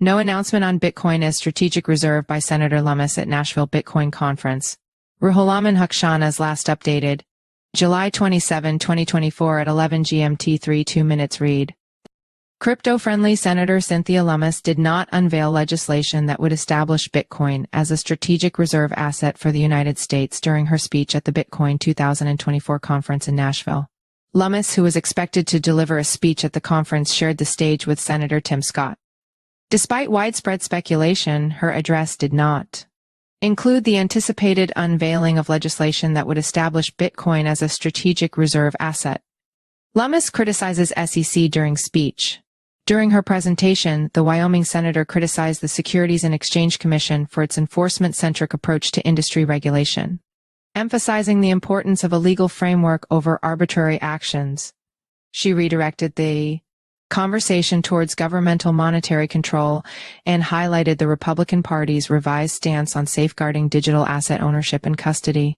No announcement on Bitcoin as strategic reserve by Senator Lummis at Nashville Bitcoin Conference. Ruholamin Haqshanas last updated. July 27, 2024 at 11 GMT 2 minutes read. Crypto-friendly Senator Cynthia Lummis did not unveil legislation that would establish Bitcoin as a strategic reserve asset for the United States during her speech at the Bitcoin 2024 conference in Nashville. Lummis, who was expected to deliver a speech at the conference, shared the stage with Senator Tim Scott. Despite widespread speculation, her address did not include the anticipated unveiling of legislation that would establish Bitcoin as a strategic reserve asset. Lummis criticizes SEC during speech. During her presentation, the Wyoming Senator criticized the Securities and Exchange Commission for its enforcement-centric approach to industry regulation, emphasizing the importance of a legal framework over arbitrary actions. She redirected the conversation towards governmental monetary control and highlighted the Republican Party's revised stance on safeguarding digital asset ownership and custody.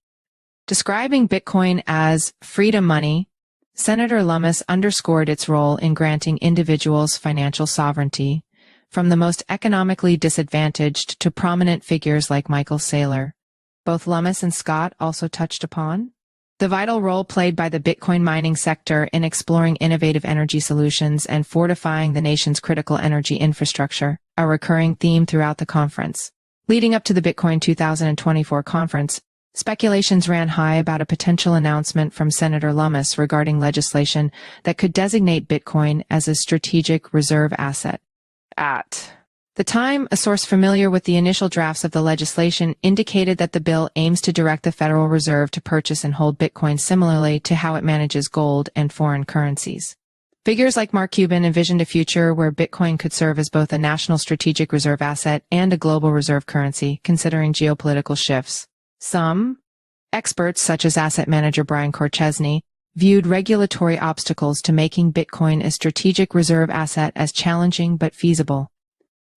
Describing Bitcoin as freedom money, Senator Lummis underscored its role in granting individuals financial sovereignty, from the most economically disadvantaged to prominent figures like Michael Saylor. Both Lummis and Scott also touched upon the vital role played by the Bitcoin mining sector in exploring innovative energy solutions and fortifying the nation's critical energy infrastructure, a recurring theme throughout the conference. Leading up to the Bitcoin 2024 conference, speculations ran high about a potential announcement from Senator Lummis regarding legislation that could designate Bitcoin as a strategic reserve asset. At the time, a source familiar with the initial drafts of the legislation indicated that the bill aims to direct the Federal Reserve to purchase and hold Bitcoin similarly to how it manages gold and foreign currencies. Figures like Mark Cuban envisioned a future where Bitcoin could serve as both a national strategic reserve asset and a global reserve currency, considering geopolitical shifts. Some experts, such as asset manager Brian Korchesny, viewed regulatory obstacles to making Bitcoin a strategic reserve asset as challenging but feasible.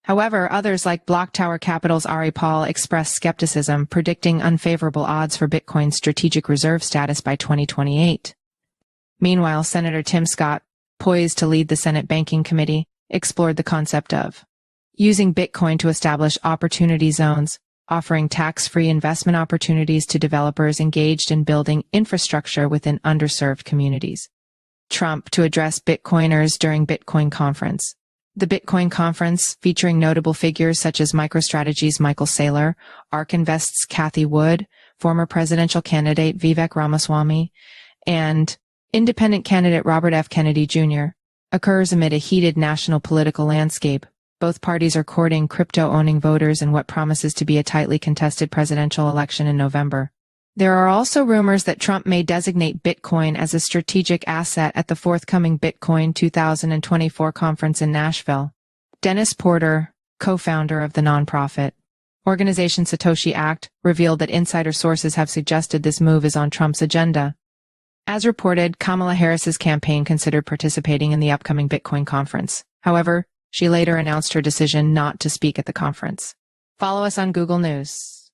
However, others like Block Tower Capital's Ari Paul expressed skepticism, predicting unfavorable odds for Bitcoin's strategic reserve status by 2028. Meanwhile, Senator Tim Scott, poised to lead the Senate Banking Committee, explored the concept of using Bitcoin to establish opportunity zones, offering tax-free investment opportunities to developers engaged in building infrastructure within underserved communities. Trump to address Bitcoiners during Bitcoin conference. The Bitcoin conference, featuring notable figures such as MicroStrategy's Michael Saylor, ARK Invest's Cathie Wood, former presidential candidate Vivek Ramaswamy, and independent candidate Robert F. Kennedy Jr., occurs amid a heated national political landscape. Both parties are courting crypto-owning voters in what promises to be a tightly contested presidential election in November. There are also rumors that Trump may designate Bitcoin as a strategic asset at the forthcoming Bitcoin 2024 conference in Nashville. Dennis Porter, co-founder of the nonprofit organization Satoshi Act, revealed that insider sources have suggested this move is on Trump's agenda. As reported, Kamala Harris's campaign considered participating in the upcoming Bitcoin conference. However, she later announced her decision not to speak at the conference. Follow us on Google News.